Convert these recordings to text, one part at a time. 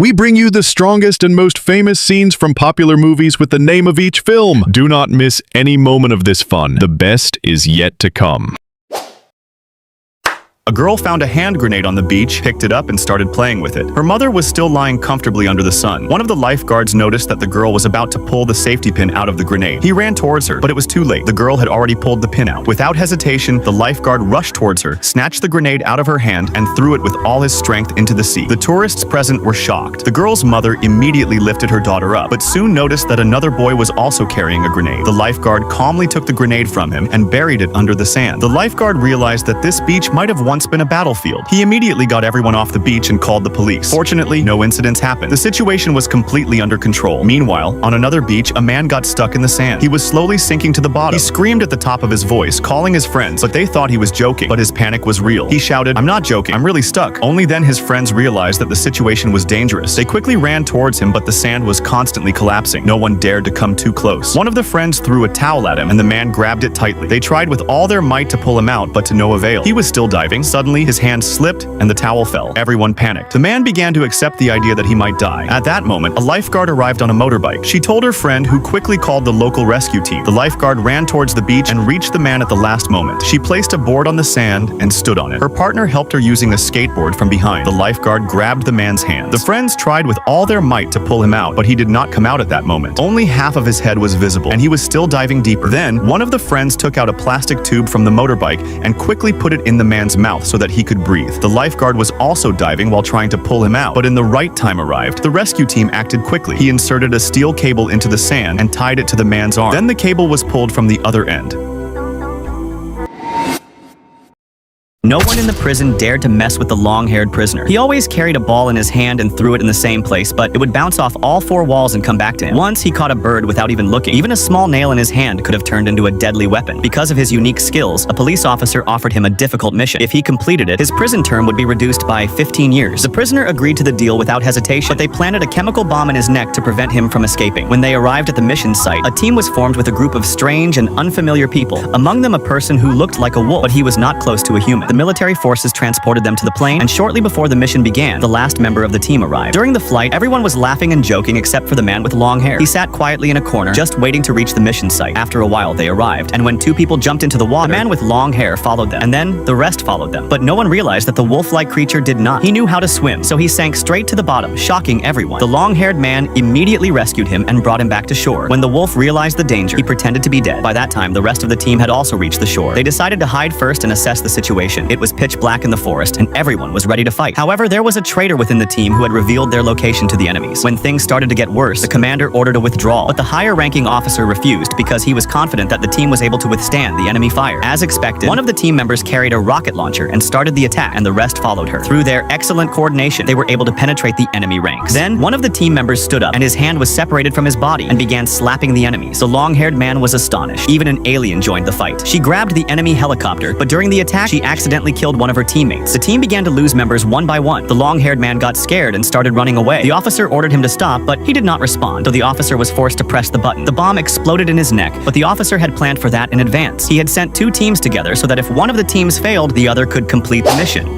We bring you the strongest and most famous scenes from popular movies with the name of each film. Do not miss any moment of this fun. The best is yet to come. A girl found a hand grenade on the beach, picked it up, and started playing with it. Her mother was still lying comfortably under the sun. One of the lifeguards noticed that the girl was about to pull the safety pin out of the grenade. He ran towards her, but it was too late. The girl had already pulled the pin out. Without hesitation, the lifeguard rushed towards her, snatched the grenade out of her hand, and threw it with all his strength into the sea. The tourists present were shocked. The girl's mother immediately lifted her daughter up, but soon noticed that another boy was also carrying a grenade. The lifeguard calmly took the grenade from him and buried it under the sand. The lifeguard realized that this beach might have once been a battlefield. He immediately got everyone off the beach and called the police. Fortunately, no incidents happened. The situation was completely under control. Meanwhile, on another beach, a man got stuck in the sand. He was slowly sinking to the bottom. He screamed at the top of his voice, calling his friends, but they thought he was joking. But his panic was real. He shouted, "I'm not joking, I'm really stuck." Only then his friends realized that the situation was dangerous. They quickly ran towards him, but the sand was constantly collapsing. No one dared to come too close. One of the friends threw a towel at him, and the man grabbed it tightly. They tried with all their might to pull him out, but to no avail. He was still diving. Suddenly, his hand slipped and the towel fell. Everyone panicked. The man began to accept the idea that he might die. At that moment, a lifeguard arrived on a motorbike. She told her friend, who quickly called the local rescue team. The lifeguard ran towards the beach and reached the man at the last moment. She placed a board on the sand and stood on it. Her partner helped her using a skateboard from behind. The lifeguard grabbed the man's hands. The friends tried with all their might to pull him out, but he did not come out at that moment. Only half of his head was visible, and he was still diving deeper. Then, one of the friends took out a plastic tube from the motorbike and quickly put it in the man's mouth so that he could breathe. The lifeguard was also diving while trying to pull him out, but in the right time arrived. The rescue team acted quickly. He inserted a steel cable into the sand and tied it to the man's arm. Then the cable was pulled from the other end. No one in the prison dared to mess with the long-haired prisoner. He always carried a ball in his hand and threw it in the same place, but it would bounce off all four walls and come back to him. Once he caught a bird without even looking. Even a small nail in his hand could have turned into a deadly weapon. Because of his unique skills, a police officer offered him a difficult mission. If he completed it, his prison term would be reduced by 15 years. The prisoner agreed to the deal without hesitation, but they planted a chemical bomb in his neck to prevent him from escaping. When they arrived at the mission site, a team was formed with a group of strange and unfamiliar people, among them a person who looked like a wolf, but he was not close to a human. The military forces transported them to the plane, and shortly before the mission began, the last member of the team arrived. During the flight, everyone was laughing and joking except for the man with long hair. He sat quietly in a corner, just waiting to reach the mission site. After a while, they arrived, and when two people jumped into the water, the man with long hair followed them, and then the rest followed them. But no one realized that the wolf-like creature did not. He knew how to swim, so he sank straight to the bottom, shocking everyone. The long-haired man immediately rescued him and brought him back to shore. When the wolf realized the danger, he pretended to be dead. By that time, the rest of the team had also reached the shore. They decided to hide first and assess the situation. It was pitch black in the forest, and everyone was ready to fight. However, there was a traitor within the team who had revealed their location to the enemies. When things started to get worse, the commander ordered a withdrawal, but the higher-ranking officer refused because he was confident that the team was able to withstand the enemy fire. As expected, one of the team members carried a rocket launcher and started the attack, and the rest followed her. Through their excellent coordination, they were able to penetrate the enemy ranks. Then, one of the team members stood up, and his hand was separated from his body and began slapping the enemies. The long-haired man was astonished. Even an alien joined the fight. She grabbed the enemy helicopter, but during the attack, she accidentally killed one of her teammates. The team began to lose members one by one. The long-haired man got scared and started running away. The officer ordered him to stop, but he did not respond, so the officer was forced to press the button. The bomb exploded in his neck, but the officer had planned for that in advance. He had sent two teams together so that if one of the teams failed, the other could complete the mission.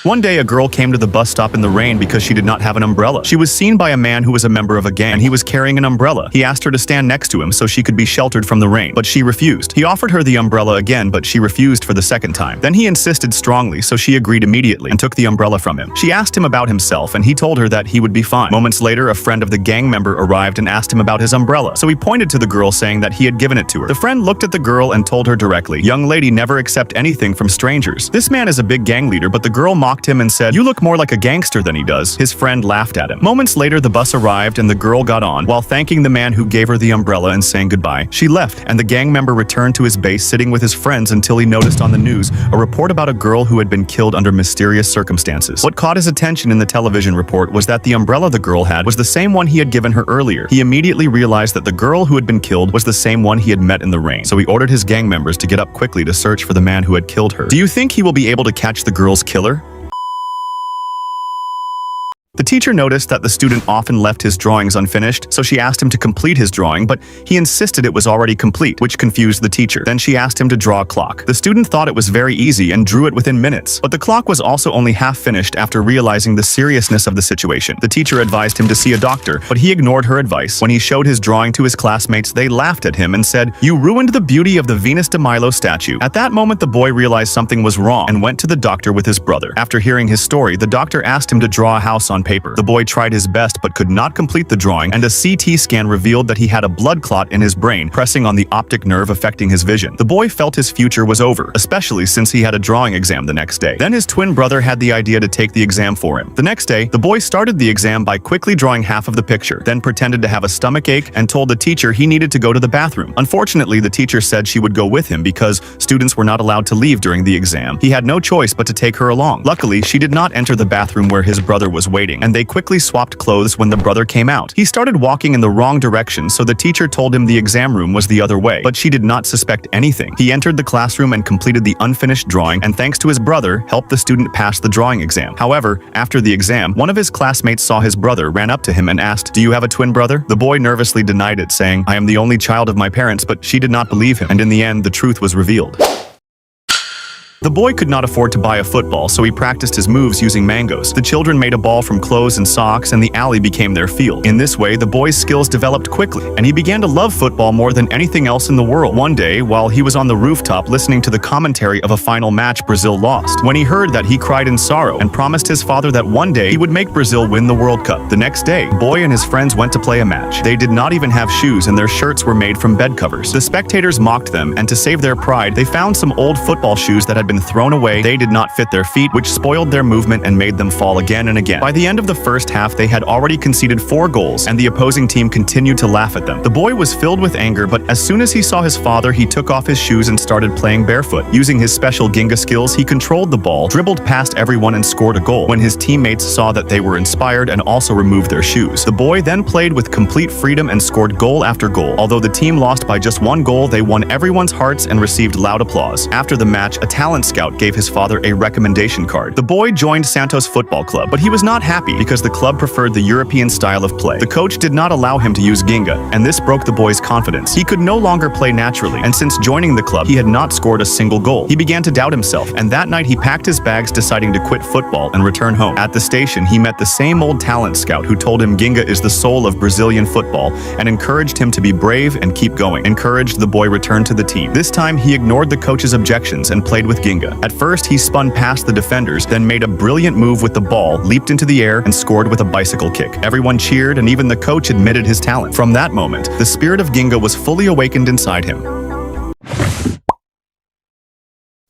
One day, a girl came to the bus stop in the rain because she did not have an umbrella. She was seen by a man who was a member of a gang, and he was carrying an umbrella. He asked her to stand next to him so she could be sheltered from the rain, but she refused. He offered her the umbrella again, but she refused for the second time. Then he insisted strongly, so she agreed immediately and took the umbrella from him. She asked him about himself, and he told her that he would be fine. Moments later, a friend of the gang member arrived and asked him about his umbrella, so he pointed to the girl, saying that he had given it to her. The friend looked at the girl and told her directly, "Young lady, never accept anything from strangers." This man is a big gang leader, but the girl mocked him and said, "You look more like a gangster than he does." His friend laughed at him. Moments later, the bus arrived and the girl got on. While thanking the man who gave her the umbrella and saying goodbye, she left, and the gang member returned to his base sitting with his friends until he noticed on the news a report about a girl who had been killed under mysterious circumstances. What caught his attention in the television report was that the umbrella the girl had was the same one he had given her earlier. He immediately realized that the girl who had been killed was the same one he had met in the rain, so he ordered his gang members to get up quickly to search for the man who had killed her. Do you think he will be able to catch the girl's killer? The teacher noticed that the student often left his drawings unfinished, so she asked him to complete his drawing, but he insisted it was already complete, which confused the teacher. Then she asked him to draw a clock. The student thought it was very easy and drew it within minutes, but the clock was also only half finished after realizing the seriousness of the situation. The teacher advised him to see a doctor, but he ignored her advice. When he showed his drawing to his classmates, they laughed at him and said, "You ruined the beauty of the Venus de Milo statue." At that moment, the boy realized something was wrong and went to the doctor with his brother. After hearing his story, the doctor asked him to draw a house on paper. The boy tried his best but could not complete the drawing, and a CT scan revealed that he had a blood clot in his brain, pressing on the optic nerve affecting his vision. The boy felt his future was over, especially since he had a drawing exam the next day. Then his twin brother had the idea to take the exam for him. The next day, the boy started the exam by quickly drawing half of the picture, then pretended to have a stomach ache and told the teacher he needed to go to the bathroom. Unfortunately, the teacher said she would go with him because students were not allowed to leave during the exam. He had no choice but to take her along. Luckily, she did not enter the bathroom where his brother was waiting, and they quickly swapped clothes when the brother came out. He started walking in the wrong direction, so the teacher told him the exam room was the other way, but she did not suspect anything. He entered the classroom and completed the unfinished drawing, and thanks to his brother, helped the student pass the drawing exam. However, after the exam, one of his classmates saw his brother, ran up to him and asked, "Do you have a twin brother?" The boy nervously denied it, saying, "I am the only child of my parents," but she did not believe him, and in the end, the truth was revealed. The boy could not afford to buy a football, so he practiced his moves using mangoes. The children made a ball from clothes and socks, and the alley became their field. In this way, the boy's skills developed quickly, and he began to love football more than anything else in the world. One day, while he was on the rooftop listening to the commentary of a final match Brazil lost, when he heard that, he cried in sorrow and promised his father that one day he would make Brazil win the World Cup. The next day, the boy and his friends went to play a match. They did not even have shoes, and their shirts were made from bed covers. The spectators mocked them, and to save their pride, they found some old football shoes that had been thrown away. They did not fit their feet, which spoiled their movement and made them fall again and again. By the end of the first half, they had already conceded 4 goals, and the opposing team continued to laugh at them. The boy was filled with anger, but as soon as he saw his father, he took off his shoes and started playing barefoot. Using his special Ginga skills, he controlled the ball, dribbled past everyone, and scored a goal. When his teammates saw that, they were inspired and also removed their shoes. The boy then played with complete freedom and scored goal after goal. Although the team lost by just 1 goal, they won everyone's hearts and received loud applause. After the match, a talent scout gave his father a recommendation card. The boy joined Santos Football Club, but he was not happy because the club preferred the European style of play. The coach did not allow him to use Ginga, and this broke the boy's confidence. He could no longer play naturally, and since joining the club, he had not scored a single goal. He began to doubt himself, and that night he packed his bags, deciding to quit football and return home. At the station, he met the same old talent scout who told him Ginga is the soul of Brazilian football and encouraged him to be brave and keep going. Encouraged, the boy returned to the team. This time, he ignored the coach's objections and played with Ginga. At first, he spun past the defenders, then made a brilliant move with the ball, leaped into the air, and scored with a bicycle kick. Everyone cheered, and even the coach admitted his talent. From that moment, the spirit of Ginga was fully awakened inside him.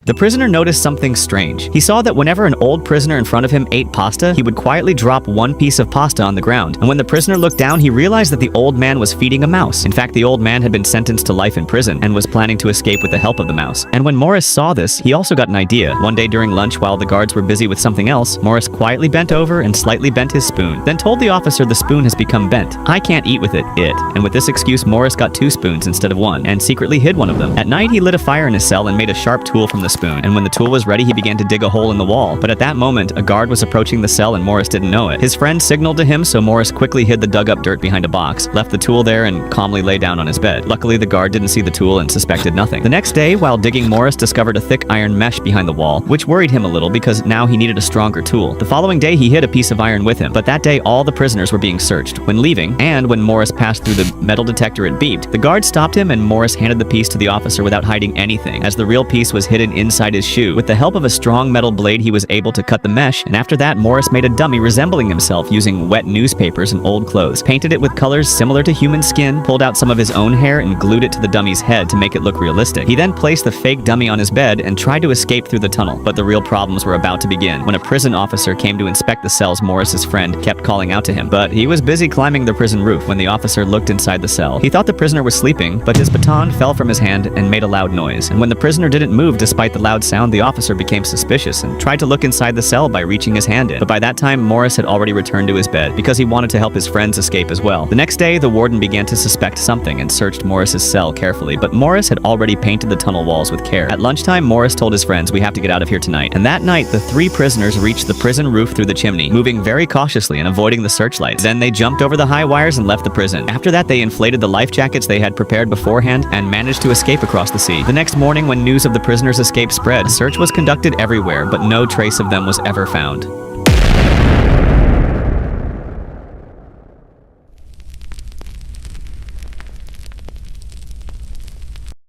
The prisoner noticed something strange. He saw that whenever an old prisoner in front of him ate pasta, he would quietly drop one piece of pasta on the ground. And when the prisoner looked down, he realized that the old man was feeding a mouse. In fact, the old man had been sentenced to life in prison and was planning to escape with the help of the mouse. And when Morris saw this, he also got an idea. One day during lunch, while the guards were busy with something else, Morris quietly bent over and slightly bent his spoon, then told the officer the spoon has become bent. I can't eat with it. And with this excuse, Morris got 2 spoons instead of 1 and secretly hid one of them. At night, he lit a fire in his cell and made a sharp tool from the spoon, and when the tool was ready, he began to dig a hole in the wall. But at that moment, a guard was approaching the cell and Morris didn't know it. His friend signaled to him, so Morris quickly hid the dug-up dirt behind a box, left the tool there, and calmly lay down on his bed. Luckily, the guard didn't see the tool and suspected nothing. The next day, while digging, Morris discovered a thick iron mesh behind the wall, which worried him a little because now he needed a stronger tool. The following day, he hid a piece of iron with him, but that day, all the prisoners were being searched. When leaving, and when Morris passed through the metal detector, it beeped. The guard stopped him, and Morris handed the piece to the officer without hiding anything, as the real piece was hidden inside his shoe. With the help of a strong metal blade, he was able to cut the mesh, and after that, Morris made a dummy resembling himself using wet newspapers and old clothes, painted it with colors similar to human skin, pulled out some of his own hair, and glued it to the dummy's head to make it look realistic. He then placed the fake dummy on his bed and tried to escape through the tunnel, but the real problems were about to begin. When a prison officer came to inspect the cells, Morris's friend kept calling out to him, but he was busy climbing the prison roof. When the officer looked inside the cell, he thought the prisoner was sleeping, but his baton fell from his hand and made a loud noise, and when the prisoner didn't move despite the the loud sound, the officer became suspicious and tried to look inside the cell by reaching his hand in. But by that time, Morris had already returned to his bed because he wanted to help his friends escape as well. The next day, the warden began to suspect something and searched Morris's cell carefully, but Morris had already painted the tunnel walls with care. At lunchtime, Morris told his friends, "We have to get out of here tonight." And that night, the three prisoners reached the prison roof through the chimney, moving very cautiously and avoiding the searchlights. Then they jumped over the high wires and left the prison. After that, they inflated the life jackets they had prepared beforehand and managed to escape across the sea. The next morning, when news of the prisoners' escape spread, a search was conducted everywhere, but no trace of them was ever found.